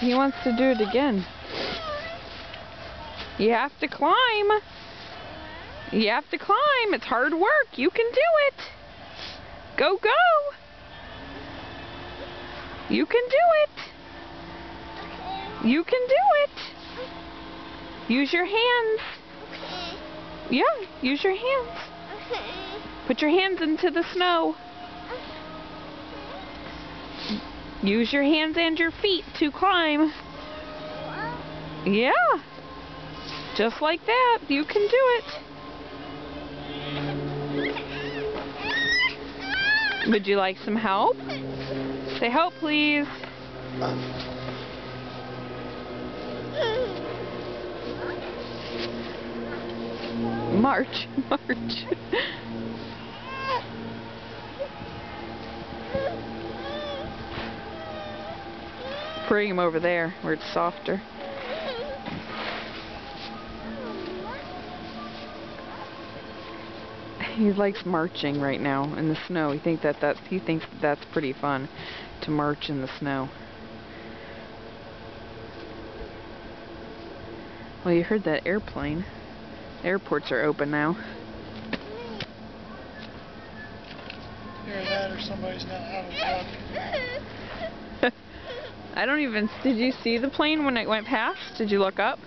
He wants to do it again. You have to climb. You have to climb. It's hard work. You can do it. Go, go. You can do it. You can do it. Use your hands. Yeah, use your hands. Put your hands into the snow. Use your hands and your feet to climb. Yeah. Just like that. You can do it. Would you like some help? Say help, please. March, march. Bring him over there where it's softer. He likes marching right now in the snow. He thinks that's pretty fun to march in the snow. Well, you heard that airplane. The airports are open now. Either that or somebody's not out of luck. I don't even... Did you see the plane when it went past? Did you look up?